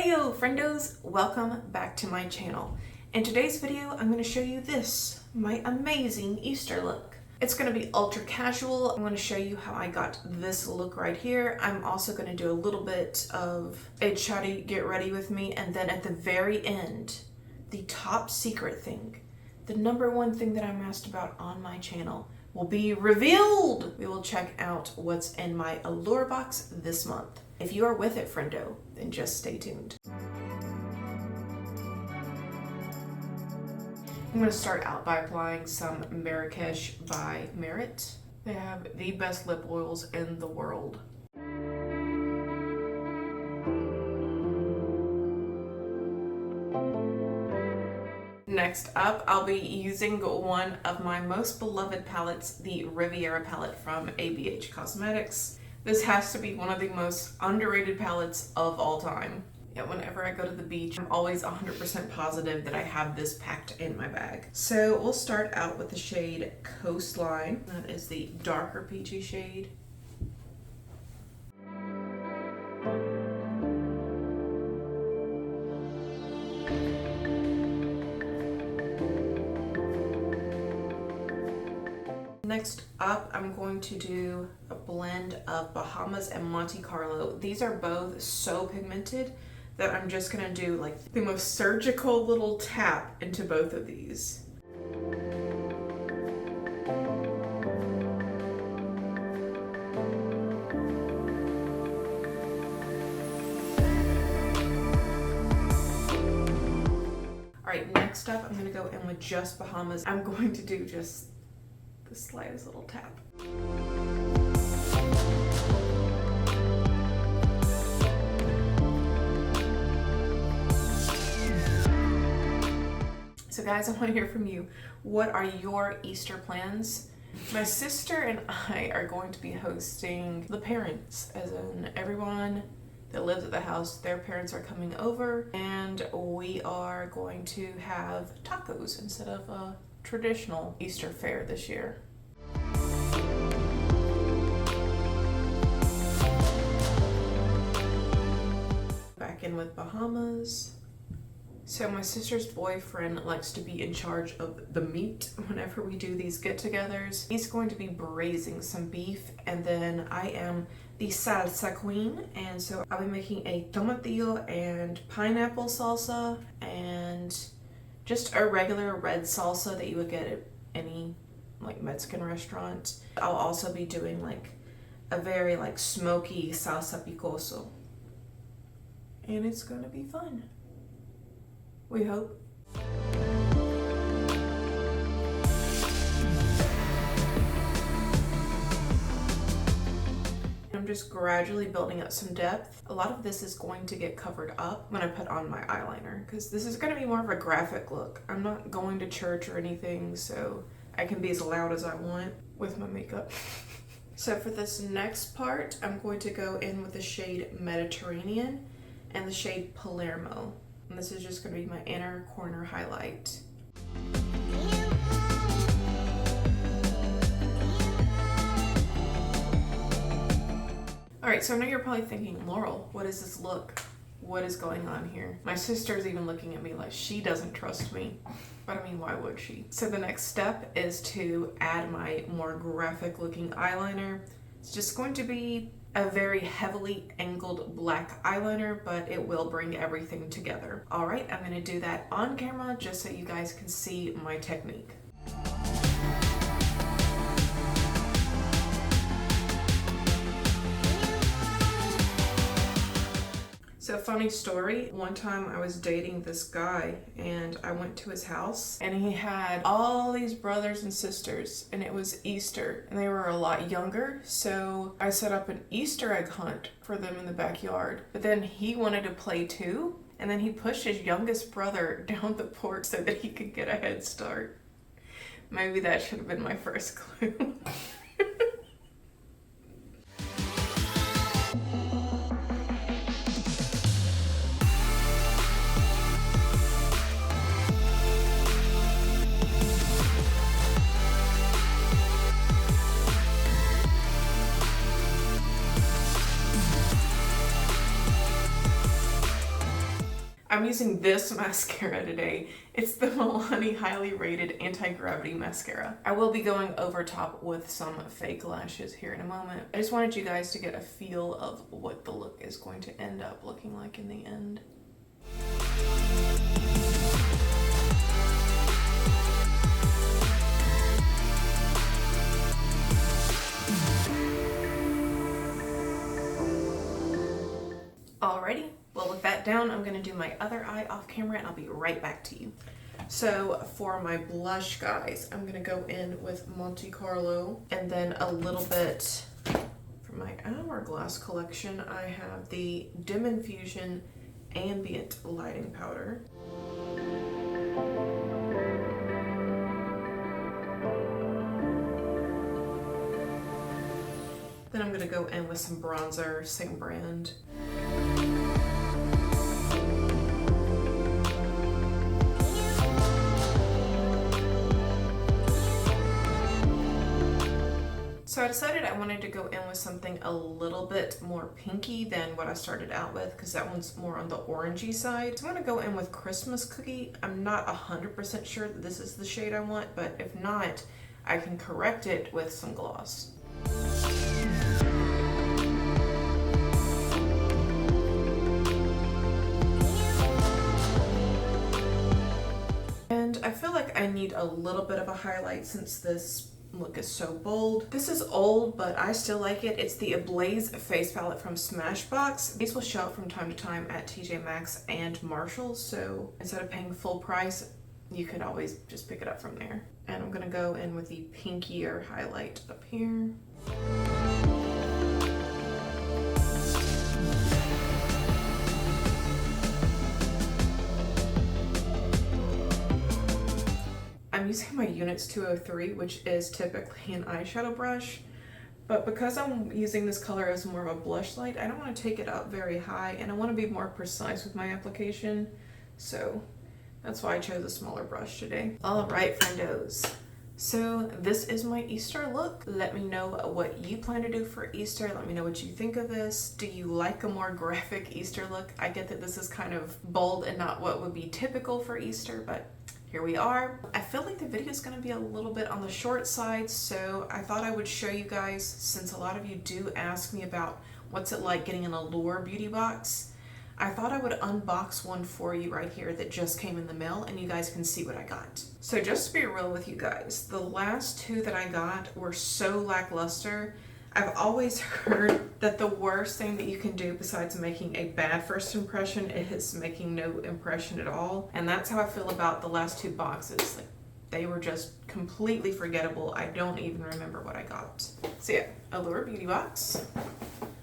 Heyo friendos, welcome back to my channel. In today's video, I'm going to show you this, my amazing Easter look. It's going to be ultra casual. I'm going to show you how I got this look right here. I'm also going to do a little bit of a chatty get ready with me, and then at the very end, the top secret thing, the number one thing that I'm asked about on my channel will be revealed. We will check out what's in my Allure box this month. If you are with it, friendo, then just stay tuned. I'm going to start out by applying some Marrakesh by Merit. They have the best lip oils in the world. Next up, I'll be using one of my most beloved palettes, the Riviera palette from ABH Cosmetics. This has to be one of the most underrated palettes of all time. Yeah, whenever I go to the beach, I'm always 100% positive that I have this packed in my bag. So we'll start out with the shade Coastline. That is the darker peachy shade. Next up, I'm going to do a blend of Bahamas and Monte Carlo. These are both so pigmented that I'm just gonna do like the most surgical little tap into both of these. All right, next up, I'm gonna go in with just Bahamas. I'm going to do just the slightest little tap. So guys, I want to hear from you. What are your Easter plans? My sister and I are going to be hosting the parents, as in everyone that lives at the house. Their parents are coming over, and we are going to have tacos instead of a traditional Easter fare this year. Back in with Bahamas. So my sister's boyfriend likes to be in charge of the meat whenever we do these get-togethers. He's going to be braising some beef, and then I am the salsa queen, and so I'll be making a tomatillo and pineapple salsa and just a regular red salsa that you would get at any like Mexican restaurant. I'll also be doing like a very like smoky salsa picoso, and it's gonna be fun. We hope. I'm just gradually building up some depth. A lot of this is going to get covered up when I put on my eyeliner, because this is going to be more of a graphic look. I'm not going to church or anything, so I can be as loud as I want with my makeup. So for this next part, I'm going to go in with the shade Mediterranean and the shade Palermo. And this is just going to be my inner corner highlight. Alright, so I know you're probably thinking, Laurel, what is this look? What is going on here? My sister's even looking at me like she doesn't trust me. But I mean, why would she? So the next step is to add my more graphic looking eyeliner. It's just going to be a very heavily angled black eyeliner, but it will bring everything together. All right, I'm gonna do that on camera just so you guys can see my technique. So funny story, one time I was dating this guy and I went to his house and he had all these brothers and sisters, and it was Easter and they were a lot younger, so I set up an Easter egg hunt for them in the backyard. But then he wanted to play too, and then he pushed his youngest brother down the porch so that he could get a head start. Maybe that should have been my first clue. I'm using this mascara today. It's the Milani Highly Rated Anti-Gravity Mascara. I will be going over top with some fake lashes here in a moment. I just wanted you guys to get a feel of what the look is going to end up looking like in the end. Alrighty, well with that down, I'm gonna do my other eye off camera and I'll be right back to you. So for my blush, guys, I'm gonna go in with Monte Carlo, and then a little bit for my Hourglass collection, I have the Dim Infusion Ambient Lighting Powder. Then I'm gonna go in with some bronzer, same brand. So I decided I wanted to go in with something a little bit more pinky than what I started out with, because that one's more on the orangey side. So I'm gonna go in with Christmas Cookie. I'm not 100% sure that this is the shade I want, but if not, I can correct it with some gloss. And I feel like I need a little bit of a highlight since this look is so bold. This is old, but I still like it. It's the Ablaze face palette from Smashbox. These will show up from time to time at TJ Maxx and Marshalls, so instead of paying full price, you could always just pick it up from there. And I'm gonna go in with the pinkier highlight up here. I'm using my Units 203, which is typically an eyeshadow brush, but because I'm using this color as more of a blush light, I don't want to take it up very high, and I want to be more precise with my application, so that's why I chose a smaller brush today. Alright, friendos. So this is my Easter look. Let me know what you plan to do for Easter. Let me know what you think of this. Do you like a more graphic Easter look? I get that this is kind of bold and not what would be typical for Easter, but here we are. I feel like the video is going to be a little bit on the short side, so I thought I would show you guys, since a lot of you do ask me about what's it like getting an Allure Beauty Box. I thought I would unbox one for you right here that just came in the mail, and you guys can see what I got. So just to be real with you guys, the last two that I got were so lackluster. I've always heard that the worst thing that you can do besides making a bad first impression is making no impression at all. And that's how I feel about the last two boxes. Like, they were just completely forgettable. I don't even remember what I got. So yeah, Allure Beauty Box.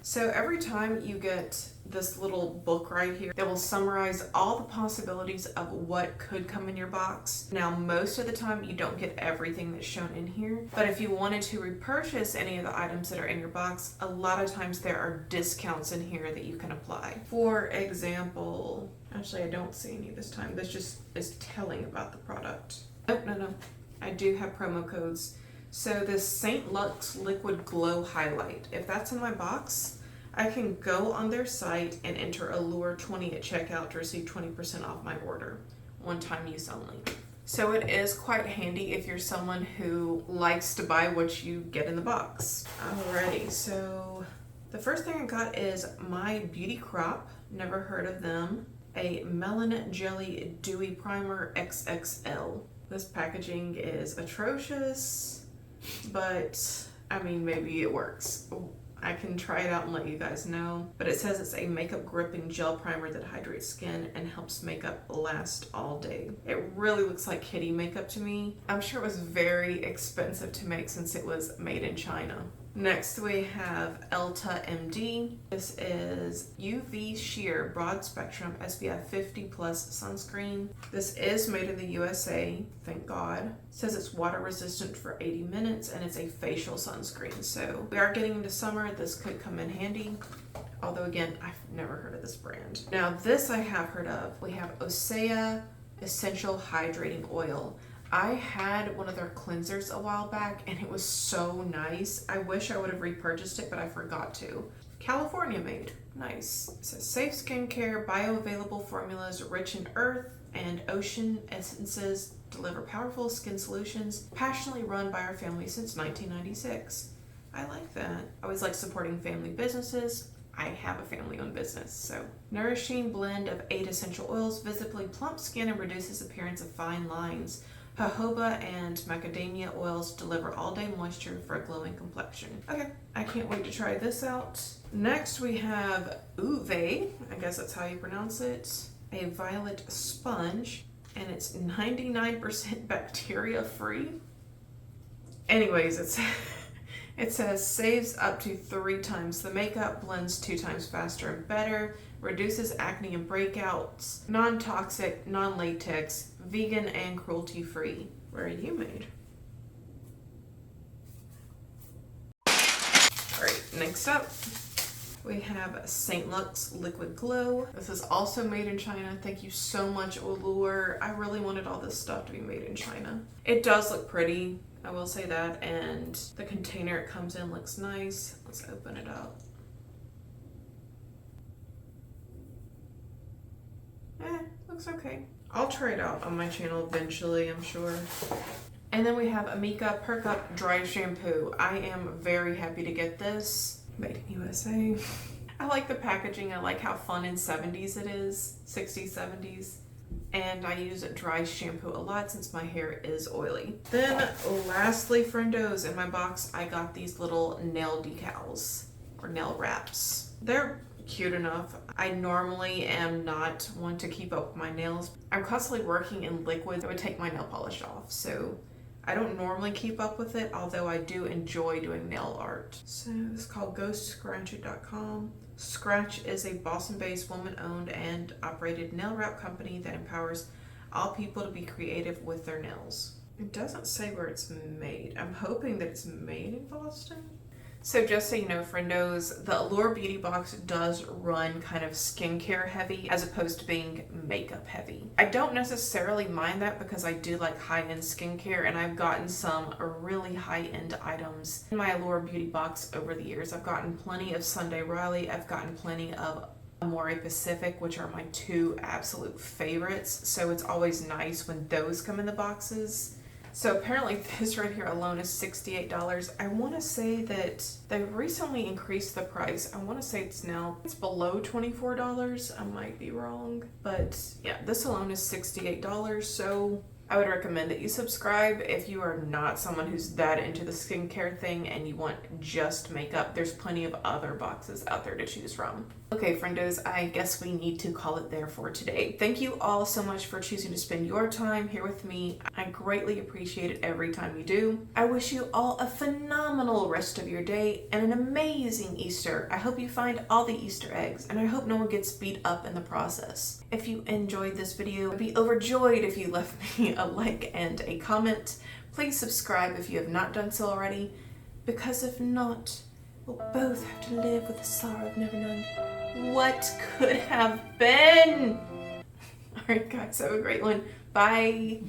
So every time you get this little book right here that will summarize all the possibilities of what could come in your box. Now, most of the time you don't get everything that's shown in here, but if you wanted to repurchase any of the items that are in your box, a lot of times there are discounts in here that you can apply. For example, actually I don't see any this time. This just is telling about the product. Oh, no. I do have promo codes. So this Saint Luxe Liquid Glow Highlight, if that's in my box, I can go on their site and enter Allure 20 at checkout to receive 20% off my order. One-time use only. So it is quite handy if you're someone who likes to buy what you get in the box. Alrighty, so the first thing I got is My Beauty Crop. Never heard of them. A Melon Jelly Dewy Primer XXL. This packaging is atrocious, but I mean, maybe it works. I can try it out and let you guys know. But it says it's a makeup gripping gel primer that hydrates skin and helps makeup last all day. It really looks like kitty makeup to me. I'm sure it was very expensive to make since it was made in China. Next we have Elta MD. This is UV Sheer Broad Spectrum SPF 50 plus sunscreen. This is made in the USA, thank God. It says it's water resistant for 80 minutes and it's a facial sunscreen. So we are getting into summer, this could come in handy. Although again, I've never heard of this brand. Now this I have heard of. We have Osea Essential Hydrating Oil. I had one of their cleansers a while back and it was so nice. I wish I would have repurchased it, but I forgot to. California made. Nice. It says safe skincare, bioavailable formulas rich in earth and ocean essences deliver powerful skin solutions, passionately run by our family since 1996. I like that. I always like supporting family businesses. I have a family-owned business, so. Nourishing blend of 8 essential oils visibly plumps skin and reduces appearance of fine lines. Jojoba and macadamia oils deliver all-day moisture for a glowing complexion. Okay, I can't wait to try this out. Next we have Uve, I guess that's how you pronounce it, a violet sponge, and it's 99% bacteria-free. Anyways, it says saves up to 3 times the makeup, blends 2 times faster and better, reduces acne and breakouts, non-toxic, non-latex, vegan and cruelty-free. Where are you made? Alright, next up we have St. Luxe Liquid Glow. This is also made in China. Thank you so much, Allure. I really wanted all this stuff to be made in China. It does look pretty, I will say that, and the container it comes in looks nice. Let's open it up. Looks okay. I'll try it out on my channel eventually, I'm sure. And then we have Amika Perk Up Dry Shampoo. I am very happy to get this. Made in USA. I like the packaging. I like how fun and 70s it is. 60s, 70s. And I use dry shampoo a lot since my hair is oily. Then lastly, Friendos, in my box, I got these little nail decals or nail wraps. They're cute enough. I normally am not one to keep up with my nails. I'm constantly working in liquid that would take my nail polish off, so I don't normally keep up with it, although I do enjoy doing nail art. So this is called GhostScratchit.com. Scratch is a Boston-based, woman-owned and operated nail wrap company that empowers all people to be creative with their nails. It doesn't say where it's made. I'm hoping that it's made in Boston. So just so you know, Friendos, the Allure Beauty Box does run kind of skincare heavy as opposed to being makeup heavy. I don't necessarily mind that because I do like high-end skincare, and I've gotten some really high-end items in my Allure Beauty Box over the years. I've gotten plenty of Sunday Riley. I've gotten plenty of Amore Pacific, which are my 2 absolute favorites. So it's always nice when those come in the boxes. So apparently this right here alone is $68. I want to say that they recently increased the price. I want to say it's below $24. I might be wrong. But yeah, this alone is $68. So I would recommend that you subscribe if you are not someone who's that into the skincare thing and you want just makeup. There's plenty of other boxes out there to choose from. Okay, Friendos, I guess we need to call it there for today. Thank you all so much for choosing to spend your time here with me. I greatly appreciate it every time you do. I wish you all a phenomenal rest of your day and an amazing Easter. I hope you find all the Easter eggs, and I hope no one gets beat up in the process. If you enjoyed this video, I'd be overjoyed if you left me a like and a comment. Please subscribe if you have not done so already, because if not, we'll both have to live with the sorrow of never knowing what could have been. Alright guys, have a great one. Bye.